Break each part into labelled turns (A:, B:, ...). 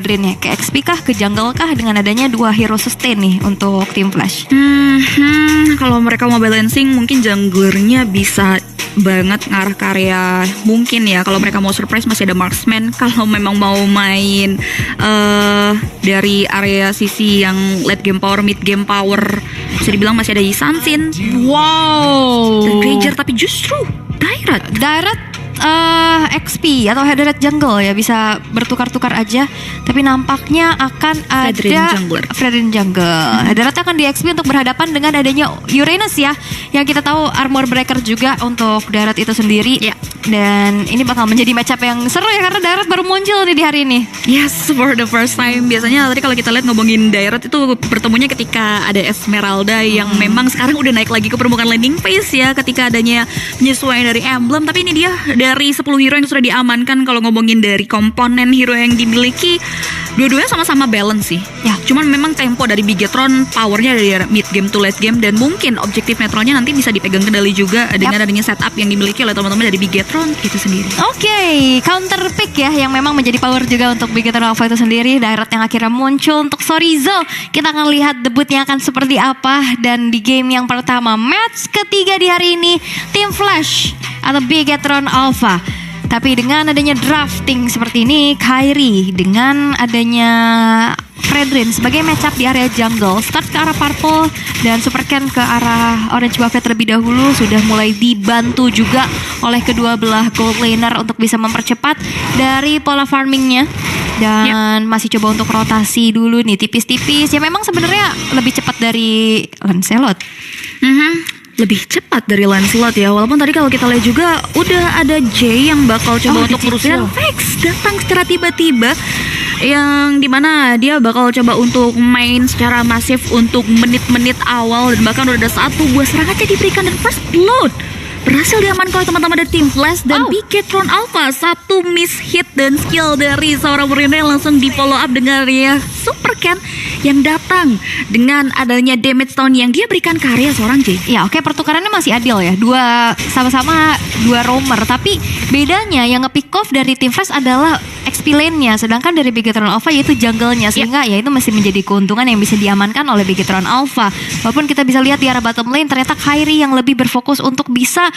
A: Drain ya, ke XP kah, ke jungle kah dengan adanya dua hero sustain nih untuk tim Flash?
B: Kalau mereka mau balancing mungkin junglernya bisa banget ngarah ke area, mungkin ya kalau mereka mau surprise masih ada marksman. Kalau memang mau main dari area sisi yang late game power, mid game power, bisa dibilang masih ada Yi Sansin,
A: Wow.
B: dan Ranger, tapi justru
A: Direct XP atau Direct Jungle ya, bisa bertukar-tukar aja. Tapi nampaknya akan ada Fredrin Jungle. Direct akan di XP untuk berhadapan dengan adanya Uranus ya, yang kita tahu armor breaker juga untuk Direct itu sendiri ya. Dan ini bakal menjadi matchup yang seru ya, karena Direct baru muncul nih di hari ini.
B: Yes, for the first time. Biasanya tadi kalau kita lihat ngomongin Direct itu bertemunya ketika ada Esmeralda yang memang sekarang udah naik lagi ke permukaan landing phase ya, ketika adanya penyesuaian dari emblem. Tapi ini dia dari 10 hero yang sudah diamankan. Kalau ngomongin dari komponen hero yang dimiliki, dua-duanya sama-sama balance sih ya. Cuman memang tempo dari Bigetron powernya dari mid game to late game, dan mungkin objektif netralnya nanti bisa dipegang kendali juga dengan adanya setup yang dimiliki oleh teman-teman dari Bigetron itu sendiri.
A: Oke, counter pick ya yang memang menjadi power juga untuk Bigetron Alpha itu sendiri. Direct yang akhirnya muncul untuk Sorizo. Kita akan lihat debutnya akan seperti apa. Dan di game yang pertama, match ketiga di hari ini, tim Flash atau Bigetron Alpha. Tapi dengan adanya drafting seperti ini, Kairi dengan adanya Fredrin sebagai matchup di area jungle, start ke arah purple dan Supercan ke arah orange buffet terlebih dahulu, sudah mulai dibantu juga oleh kedua belah gold laner untuk bisa mempercepat dari pola farmingnya. Dan masih coba untuk rotasi dulu nih, tipis-tipis. Ya memang sebenarnya lebih cepat dari Lancelot.
B: Lebih cepat dari Lancelot ya. Walaupun tadi kalau kita lihat juga udah ada Jay yang bakal coba untuk merusuhin. Vex datang secara tiba-tiba, yang dimana dia bakal coba untuk main secara masif untuk menit-menit awal, dan bahkan udah ada satu buah serangan yang diberikan, dan first blood berhasil diamankan oleh teman-teman dari tim Flash. Dan Bigetron Alpha, satu miss hit dan skill dari seorang Murina langsung di follow up dengan ya Supercan yang datang dengan adanya damage down yang dia berikan ke area seorang J.
A: Ya oke, pertukarannya masih adil ya, sama-sama dua roamer. Tapi bedanya yang nge-pick off dari tim Flash adalah XP lane-nya, sedangkan dari Bigetron Alpha yaitu jungle-nya, sehingga ya itu masih menjadi keuntungan yang bisa diamankan oleh Bigetron Alpha. Walaupun kita bisa lihat di arah bottom lane ternyata Kairi yang lebih berfokus untuk bisa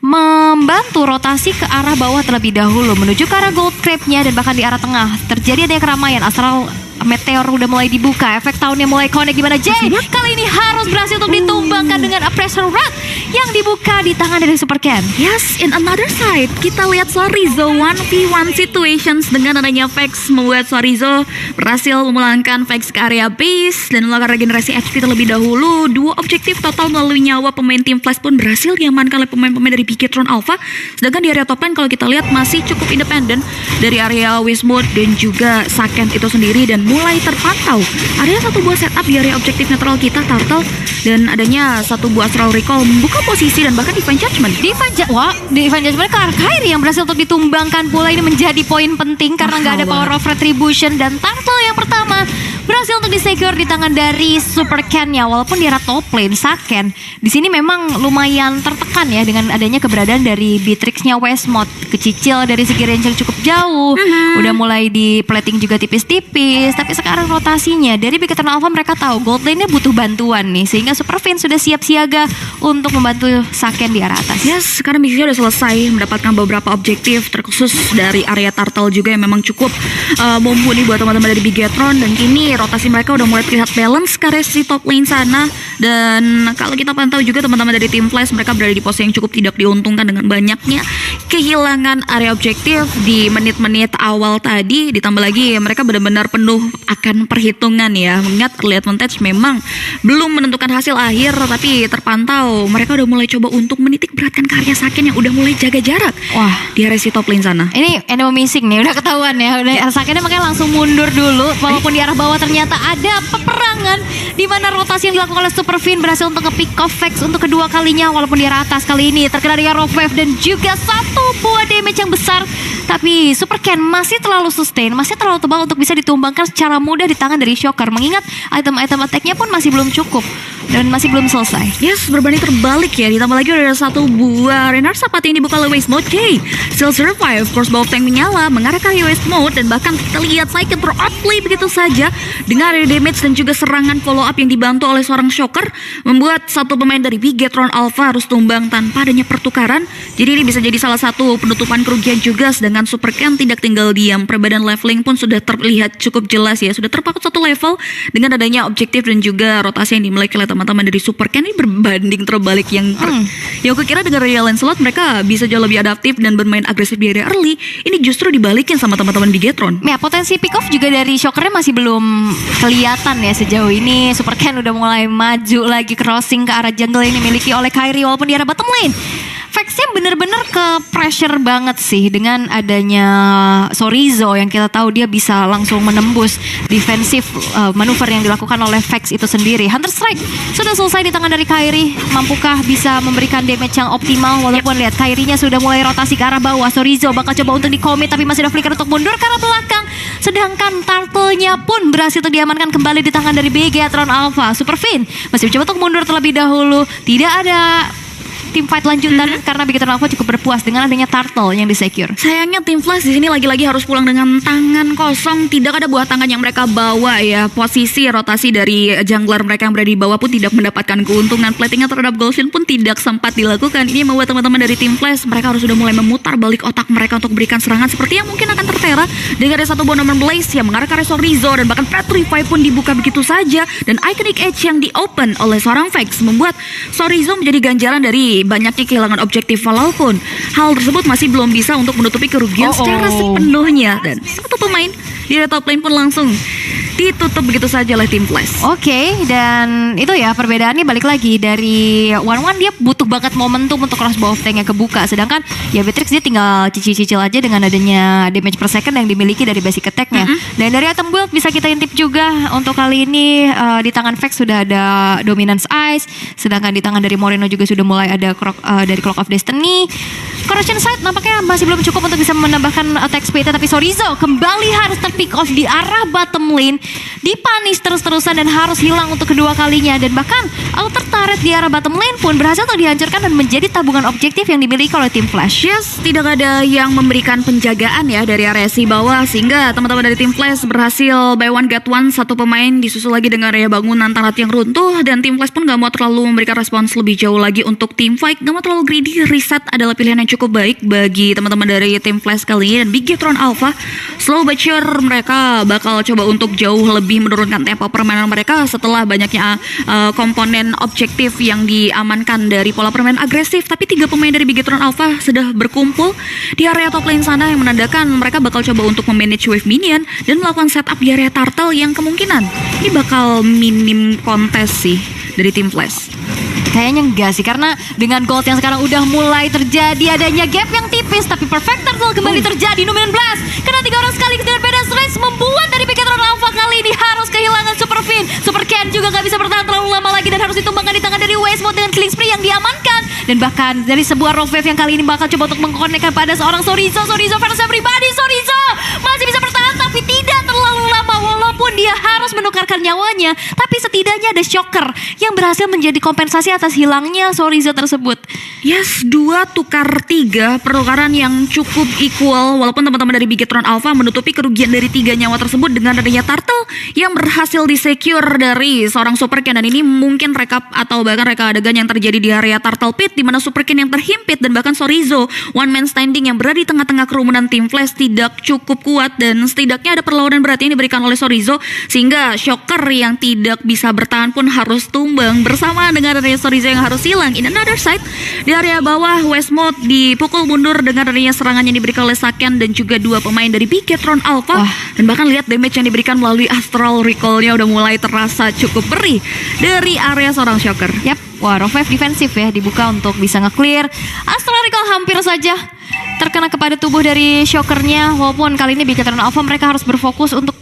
A: membantu rotasi ke arah bawah terlebih dahulu menuju ke arah gold crab-nya, dan bahkan di arah tengah terjadi adanya keramaian. Astral Meteor udah mulai dibuka, efek tahunnya mulai connect. Gimana Jay? Kali ini harus berhasil untuk ditumbangkan dengan a pressure rat yang dibuka di tangan dari Supercan.
B: Yes, in another side kita lihat Sorizo 1v1 situations dengan adanya Vex membuat Sorizo berhasil memulangkan Vex ke area base dan melakukan regenerasi HP terlebih dahulu. Dua objektif total melalui nyawa pemain tim Flash pun berhasil diamankan oleh pemain-pemain dari Bigetron Alpha. Sedangkan di area top lane kalau kita lihat masih cukup independen dari area Wismut dan juga Saken itu sendiri, dan mulai terpantau ada satu buah setup di area objektif netral kita, Turtle, dan adanya satu buah Astral Recall membuka posisi, dan bahkan Divine Judgment
A: ke arah Kairi yang berhasil untuk ditumbangkan pula. Ini menjadi poin penting karena nggak ada power of retribution, dan Turtle yang pertama berhasil untuk disecure di tangan dari Supercan-nya. Walaupun di arah top lane Saken di sini memang lumayan tertekan ya dengan adanya keberadaan dari Beatrix-nya Westmod, kecicil dari segi range yang cukup jauh, udah mulai di plating juga tipis-tipis. Tapi sekarang rotasinya dari Bigetron Alpha, mereka tahu gold lane-nya butuh bantuan nih, sehingga Superfin sudah siap siaga untuk membantu Saken di arah atas.
B: Yes, sekarang misinya udah selesai, mendapatkan beberapa objektif terkhusus dari area Turtle juga yang memang cukup mumpuni buat teman-teman dari Bigetron, dan kini rotasi mereka udah mulai terlihat balance ke area si top lane sana. Dan kalau kita pantau juga teman-teman dari tim Flash, mereka berada di posisi yang cukup tidak diuntungkan dengan banyaknya kehilangan area objektif di menit-menit awal tadi. Ditambah lagi mereka benar-benar penuh akan perhitungan ya, mengingat early advantage memang belum menentukan hasil akhir, tapi terpantau mereka udah mulai coba untuk menitik beratkan karya Saken yang udah mulai jaga jarak di area si top lane sana.
A: Ini enemy missing nih, udah ketahuan ya. Sakennya makanya langsung mundur dulu, walaupun di arah bawah ternyata ada peperangan di mana rotasi yang dilakukan oleh Superfin berhasil untuk nge-pick off Vex untuk kedua kalinya. Walaupun di arah atas kali ini terkena dengan Rock Wave dan juga satu buah damage yang besar, tapi Supercan masih terlalu sustain, masih terlalu tebal untuk bisa ditumbangkan secara mudah di tangan dari Shocker, mengingat item-item attack-nya pun masih belum cukup dan masih belum selesai.
B: Yes, berbanding terbalik ya. Ditambah lagi ada satu buah Renard Sapat yang dibuka oleh Waste Mode. Jay still survive, force bawah tank menyala mengarah ke Waste Mode, dan bahkan kita lihat Saiken ter-outplay begitu saja dengan ada damage dan juga serangan follow up yang dibantu oleh seorang Shocker, membuat satu pemain dari Bigetron Alpha harus tumbang tanpa adanya pertukaran. Jadi ini bisa jadi salah satu penutupan kerugian juga, sedangkan Super Ken tidak tinggal diam. Perbedaan leveling pun sudah terlihat cukup jelas ya, sudah terpaut satu level dengan adanya objektif dan juga rotasi yang dimiliki oleh teman-teman dari Super Ken. Ini berbanding terbalik yang aku kira dengan Royal Lancelot mereka bisa jauh lebih adaptif dan bermain agresif di area early. Ini justru dibalikin sama teman-teman Bigetron.
A: Ya, potensi pick off juga dari Shockernya masih belum kelihatan ya sejauh ini. Super Ken udah mulai maju lagi, crossing ke arah jungle yang dimiliki oleh Kairi walaupun di arah bottom lane. Vexnya bener-bener ke pressure banget sih dengan adanya Sorizo yang kita tahu dia bisa langsung menembus defensif manuver yang dilakukan oleh Vex itu sendiri. Hunter Strike sudah selesai di tangan dari Kairi. Mampukah bisa memberikan damage yang optimal? Walaupun lihat Kairinya sudah mulai rotasi ke arah bawah. Sorizo bakal coba untuk di-commit tapi masih ada flicker untuk mundur ke arah belakang. Sedangkan Turtle-nya pun berhasil untuk diamankan kembali di tangan dari Bigetron Alpha. Super Fin masih mencoba untuk mundur terlebih dahulu. Tidak ada tim fight lanjutan karena Bigetron Alpha cukup berpuas dengan adanya Turtle yang di-secure.
B: Sayangnya tim Flash di sini lagi-lagi harus pulang dengan tangan kosong, tidak ada buah tangan yang mereka bawa ya. Posisi rotasi dari jungler mereka yang berada di bawah pun tidak mendapatkan keuntungan. Platingnya terhadap Golshin pun tidak sempat dilakukan. Ini membuat teman-teman dari tim Flash mereka harus sudah mulai memutar balik otak mereka untuk berikan serangan seperti yang mungkin akan tertera dengan ada satu Bonoman Blaze yang mengarah ke arah Sorizo, dan bahkan Petrify pun dibuka begitu saja, dan Iconic Edge yang di-open oleh seorang Vex membuat Sorizo menjadi ganjaran dari banyaknya kehilangan objektif, walaupun hal tersebut masih belum bisa untuk menutupi kerugian secara sepenuhnya. Dan satu pemain di top lane pun langsung ditutup begitu saja oleh tim Flash.
A: Oke, dan itu ya perbedaannya balik lagi dari One dia butuh banget momentum untuk crossbow of tanknya kebuka, sedangkan ya Beatrix dia tinggal cicil-cicil aja dengan adanya damage per second yang dimiliki dari basic attack-nya. Dan dari item build bisa kita intip juga untuk kali ini di tangan Vex sudah ada Dominance Ice, sedangkan di tangan dari Moreno juga sudah mulai ada dari Clock of Destiny. Corruption Sight nampaknya masih belum cukup untuk bisa menambahkan attack speed, tapi Sorizo kembali harus terpick off di arah bottom lane, dipanis terus-terusan dan harus hilang untuk kedua kalinya. Dan bahkan outer turret di arah bottom lane pun berhasil untuk dihancurkan dan menjadi tabungan objektif yang dimiliki oleh tim Flash.
B: Yes, tidak ada yang memberikan penjagaan ya dari area si bawah, sehingga teman-teman dari tim Flash berhasil buy one get one, satu pemain disusul lagi dengan area bangunan turret yang runtuh, dan tim Flash pun gak mau terlalu memberikan respons lebih jauh lagi untuk tim fight, gak mau terlalu greedy. Reset adalah pilihan yang cukup baik bagi teman-teman dari tim Flash kali ini, dan Bigetron Alpha slow but sure mereka bakal coba untuk jauh lebih menurunkan tempo permainan mereka setelah banyaknya komponen objektif yang diamankan dari pola permainan agresif. Tapi tiga pemain dari Bigetron Alpha sudah berkumpul di area top lane sana, yang menandakan mereka bakal coba untuk memanage wave minion dan melakukan setup di area turtle yang kemungkinan ini bakal minim kontes sih dari tim Flash.
A: Kayaknya enggak sih, karena dengan gold yang sekarang udah mulai terjadi adanya gap yang tipis, tapi perfect turtle kembali terjadi. Numen Blast kena 3 orang sekali dengan beda race, membuat dari Bigetron Alpha kali ini harus kehilangan Super Fin. Super Ken juga gak bisa bertahan terlalu lama lagi dan harus ditumbangkan di tangan dari Waste Mode dengan Killing Spree yang diamankan. Dan bahkan dari sebuah rough wave yang kali ini bakal coba untuk mengkonekkan pada seorang Sorizo versus everybody. Sorizo masih bisa bertahan tapi tidak terlalu lama, walaupun dia harus menukarkan nyawanya, tapi setidaknya ada Shocker yang berhasil menjadi kompensasi atas hilangnya Sorizo tersebut.
B: Yes, 2 tukar 3 pertukaran yang cukup equal, walaupun teman-teman dari Bigetron Alpha menutupi kerugian dari 3 nyawa tersebut dengan adanya Turtle yang berhasil di-secure dari seorang Super Ken. Dan ini mungkin rekap atau bahkan reka adegan yang terjadi di area Turtle Pit, di mana Super Ken yang terhimpit dan bahkan Sorizo one man standing yang berada di tengah-tengah kerumunan tim Flash tidak cukup kuat, dan setidaknya ada perlawanan berat yang diberikan oleh Sorizo sehingga Shocker yang tidak bisa bertahan pun harus tumbang bersama dengan adanya Sorizo yang harus hilang. In another side, di area bawah Waste Mode dipukul mundur dengan adanya serangan yang diberikan oleh Saken dan juga 2 pemain dari Bigetron Alpha. Dan bahkan lihat damage yang diberikan melalui Astral Recall-nya udah mulai terasa cukup perih dari area seorang Shocker.
A: Yap, wah, Rough defensif ya dibuka untuk bisa nge-clear. Astral Recall hampir saja terkena kepada tubuh dari Shockernya, walaupun kali ini Bigetron Alpha mereka harus berfokus untuk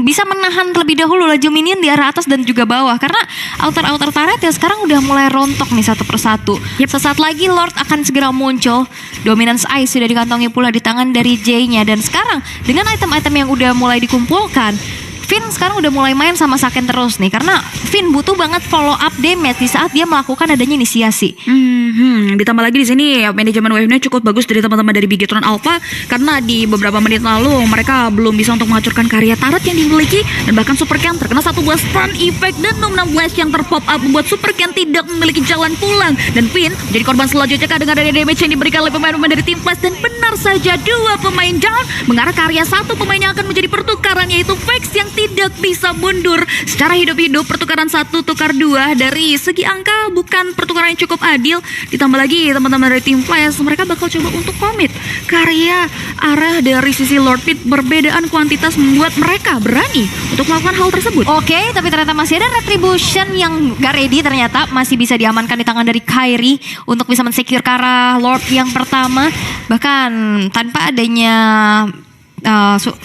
A: bisa menahan terlebih dahulu laju minion di arah atas dan juga bawah, karena outer turret ya sekarang udah mulai rontok nih satu persatu. Sesaat lagi Lord akan segera muncul. Dominance Ice sudah dikantongi pula di tangan dari J-nya, dan sekarang dengan item-item yang udah mulai dikumpulkan, Finn sekarang udah mulai main sama Saken terus nih, karena Finn butuh banget follow up damage di saat dia melakukan adanya inisiasi.
B: Ditambah lagi di sini manajemen wave-nya cukup bagus dari teman-teman dari Bigetron Alpha, karena di beberapa menit lalu mereka belum bisa untuk menghancurkan karya turret yang dimiliki, dan bahkan Super Ken terkena satu buah stun effect dan 6 yang terpop up membuat Super Ken tidak memiliki jalan pulang, dan Finn jadi korban selanjutnya dengan ada damage yang diberikan oleh pemain-pemain dari tim Flash, dan benar saja 2 pemain down mengarah ke area 1 pemain yang akan menjadi pertukaran, yaitu Vex yang tidak bisa mundur secara hidup-hidup. Pertukaran 1 tukar 2 dari segi angka bukan pertukaran yang cukup adil. Ditambah lagi teman-teman dari tim Flash, mereka bakal coba untuk komit karya arah dari sisi Lord Pit. Perbedaan kuantitas membuat mereka berani untuk melakukan hal tersebut.
A: Oke, tapi ternyata masih ada Retribution yang gak ready, ternyata masih bisa diamankan di tangan dari Kairi untuk bisa mensecure ke arah Lord yang pertama. Bahkan tanpa adanya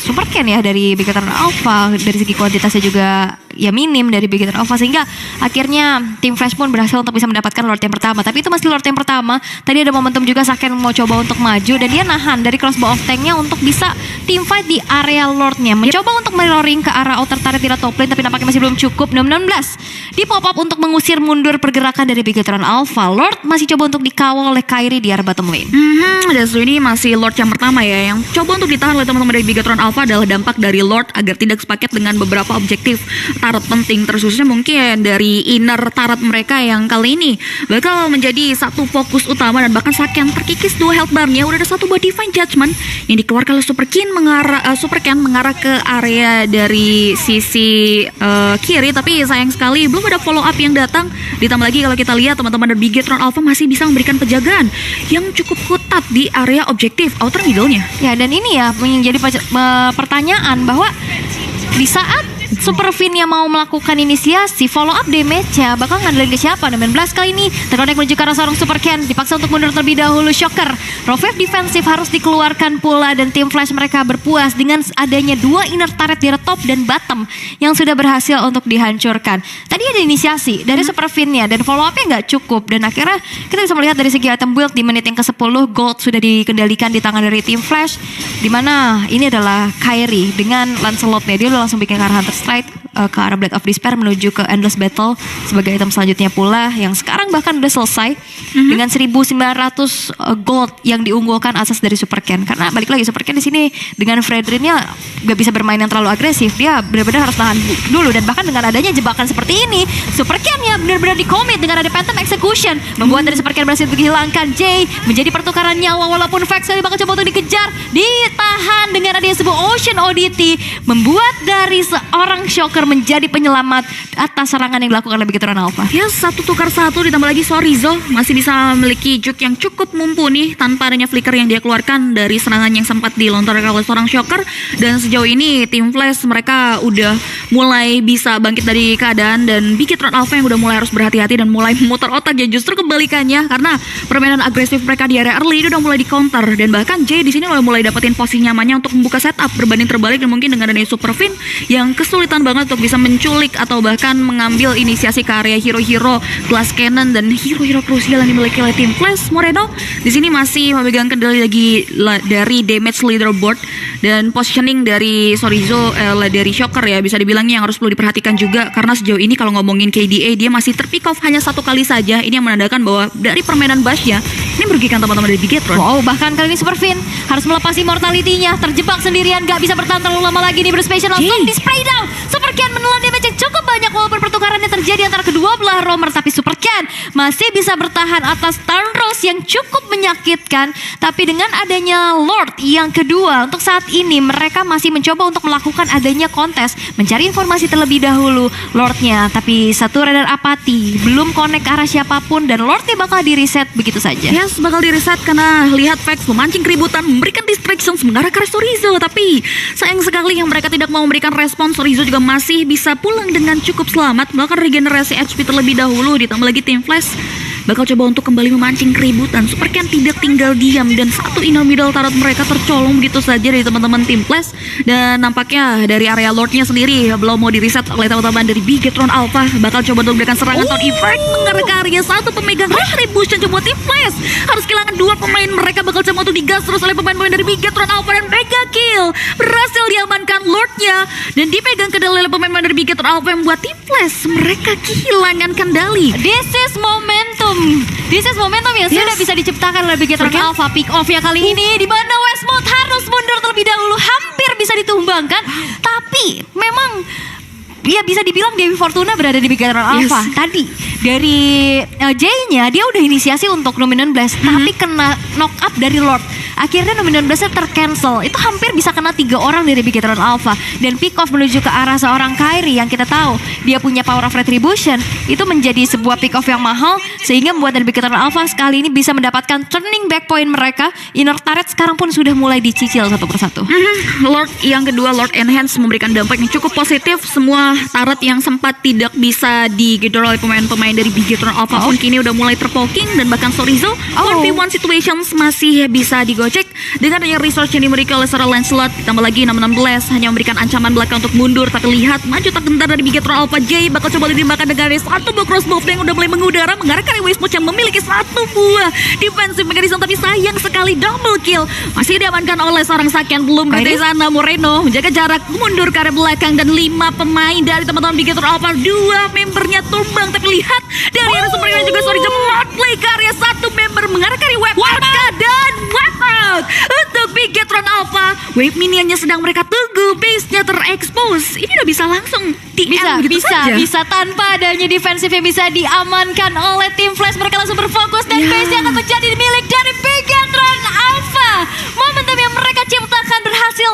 A: Super Ken ya dari Bigetron Alpha, dari segi kuantitasnya juga ya minim dari Bigetron Alpha, sehingga akhirnya tim Flash pun berhasil untuk bisa mendapatkan Lord yang pertama. Tapi itu masih Lord yang pertama. Tadi ada momentum juga Saken mau coba untuk maju, dan dia nahan dari crossbow of tanknya untuk bisa team fight di area Lordnya. Mencoba untuk mirroring ke arah outer turret di top lane, tapi nampaknya masih belum cukup. 16 di pop up untuk mengusir mundur pergerakan dari Bigetron Alpha. Lord masih coba untuk dikawal oleh Kairi di area bottom lane.
B: Dan ini masih Lord yang pertama ya, yang coba untuk ditahan oleh teman-teman dari Bigetron Alpha adalah dampak dari Lord agar tidak sepaket dengan beberapa objektif turret penting, terkhususnya mungkin dari inner turret mereka yang kali ini bakal menjadi satu fokus utama, dan bahkan Saken terkikis 2 health bar-nya. Udah ada satu buah Divine Judgment yang dikeluarkan oleh Super Ken mengarah ke area dari sisi kiri, tapi sayang sekali belum ada follow up yang datang. Ditambah lagi kalau kita lihat teman-teman dari Bigetron Alpha masih bisa memberikan penjagaan yang cukup ketat di area objektif outer middle-nya.
A: Ya, dan ini ya menjadi pertanyaan bahwa di saat Super Finn yang mau melakukan inisiasi, follow up damage-nya bakal ngandelin ke siapa? 16 kali ini terkonek menuju ke arah seorang Super Ken, dipaksa untuk mundur terlebih dahulu. Shocker, Revive defensif harus dikeluarkan pula, dan tim Flash mereka berpuas dengan adanya 2 inner turret di top dan bottom yang sudah berhasil untuk dihancurkan. Tadi ada inisiasi dari Super Finn-nya, dan follow up-nya nggak cukup, dan akhirnya kita bisa melihat dari segi item build di menit yang ke-10 gold sudah dikendalikan di tangan dari tim Flash, dimana ini adalah Kairi dengan Lancelot-nya. Dia udah langsung bikin ke arah Hunter Strike ke arah Blade of Despair menuju ke Endless Battle sebagai item selanjutnya pula, yang sekarang bahkan udah selesai dengan 1900 gold yang diunggulkan asas dari Super Ken. Karena balik lagi Super Ken di sini dengan Fredrin-nya gak bisa bermain yang terlalu agresif, dia benar-benar harus tahan dulu, dan bahkan dengan adanya jebakan seperti ini Super Ken-nya benar-benar di-commit dengan ada Phantom Execution, membuat dari Super Ken berhasil menghilangkan Jay menjadi pertukaran nyawa, walaupun Vex kali bakal coba untuk dikejar, ditahan dengan adanya sebuah Ocean ODT, membuat dari seorang Shocker menjadi penyelamat atas serangan yang dilakukan oleh Bigetron Alpha.
B: Ya, 1 tukar 1 ditambah lagi Sorizo masih bisa memiliki juke yang cukup mumpuni tanpa adanya flicker yang dia keluarkan dari serangan yang sempat dilontarkan oleh seorang Shocker. Dan sejauh ini tim Flash mereka udah mulai bisa bangkit dari keadaan, dan Bigetron Alpha yang udah mulai harus berhati-hati dan mulai memutar otak, ya justru kebalikannya, karena permainan agresif mereka di area early itu udah mulai di counter, dan bahkan Jay di sini udah mulai dapetin posisi nyamannya untuk membuka setup berbanding terbalik, dan mungkin dengan adanya Super Finn yang kesulitan banget untuk bisa menculik atau bahkan mengambil inisiasi ke area hero-hero glass cannon dan hero-hero krusial yang dimiliki oleh tim Flash. Moreno di sini masih memegang kendali lagi dari damage leaderboard, dan positioning dari Sorizo dari Shocker ya bisa dibilangnya yang harus perlu diperhatikan juga, karena sejauh ini kalau ngomongin KDA dia masih terpick off hanya 1 kali saja. Ini yang menandakan bahwa dari permainan Bash-nya ini merugikan teman-teman dari Bigetron.
A: Wow, bahkan kali ini Super Finn harus melepas immortality-nya, terjebak sendirian, gak bisa bertahan terlalu lama lagi nih. Berspesial langsung di spray down. Super Ken menelan damage yang cukup banyak walaupun pertukaran yang terjadi antara kedua belah roamer, tapi Super Ken masih bisa bertahan atas turn rose yang cukup menyakitkan. Tapi dengan adanya Lord yang kedua, untuk saat ini mereka masih mencoba untuk melakukan adanya kontes, mencari informasi terlebih dahulu Lordnya, tapi satu radar apati belum connect ke arah siapapun, dan Lordnya bakal di reset begitu saja.
B: Yes, bakal di reset karena lihat Vex memancing keributan, memberikan distractions mengarah ke Sorizo, tapi sayang sekali yang mereka tidak mau memberikan respon. Sorizo juga masih bisa pulang dengan cukup selamat, melakukan regenerasi HP terlebih dahulu. Ditambah lagi tim Flash bakal coba untuk kembali memancing keributan. Super Ken tidak tinggal diam dan satu inner middle turret mereka tercolong begitu saja dari teman-teman tim Flash. Dan nampaknya dari area Lordnya sendiri belum mau di-reset oleh teman-teman dari Bigetron Alpha. Bakal coba untuk memberikan serangan sound effect mengarah ke area satu pemegang retribution coba tim Flash. Harus kehilangan dua pemain mereka, bakal coba untuk digas terus oleh pemain-pemain dari Bigetron Alpha dan mega kill. Berhasil diamankan Lordnya dan dipegang kendali oleh pemain-pemain dari Bigetron Alpha yang membuat tim Flash mereka kehilangan kendali.
A: This is momentum yang sudah bisa diciptakan oleh Bigetron
B: Oke.
A: Alpha. Pick off ya kali ini di mana Westmount harus mundur terlebih dahulu, hampir bisa ditumbangkan, tapi memang ya bisa dibilang Dewi Fortuna berada di Bigetron Alpha. Tadi dari J-nya dia udah inisiasi untuk Luminon Blast, tapi kena knock up dari Lord. Akhirnya Luminon Blast tercancel. Itu hampir bisa kena 3 orang dari Bigetron Alpha. Dan pick off menuju ke arah seorang Kairi yang kita tahu dia punya power of retribution. Itu menjadi sebuah pick off yang mahal, sehingga membuat dari Bigetron Alpha sekali ini bisa mendapatkan turning back point mereka. Inner turret sekarang pun sudah mulai dicicil satu persatu.
B: Lord yang kedua, Lord Enhance memberikan dampak yang cukup positif. Semua turret yang sempat tidak bisa digedor oleh pemain-pemain dari Bigetron Alpha pun kini udah mulai terpoking. Dan bahkan Sorizo 1v1 situations masih bisa digocek dengan adanya resource yang dimiliki oleh seorang Lancelot. Ditambah lagi 616 hanya memberikan ancaman belakang untuk mundur, tapi lihat maju tak gentar dari Bigetron Alpha. J bakal coba ditembakkan dengan satu buah crossbow yang udah mulai mengudara mengarah ke Westmount yang memiliki satu buah defensive mechanism, tapi sayang sekali double kill masih diamankan oleh seorang Sakian. Belum dari sana Moreno menjaga jarak mundur ke arah belakang dan 5 pemain dari teman-teman Bigetron Alpha, 2 membernya tumbang, tapi lihat dari arah Super Ken juga Sorizo play ke area satu member mengarah ke web dan wipe out untuk Bigetron Alpha. Wave minionnya sedang mereka tunggu, base-nya terekspos. Ini udah bisa langsung TM gitu saja.
A: Bisa tanpa adanya defensif yang bisa diamankan oleh tim Flash. Mereka langsung berfokus dan base yang akan menjadi milik dari Bigetron Alpha. Momentum yang mereka ciptakan berhasil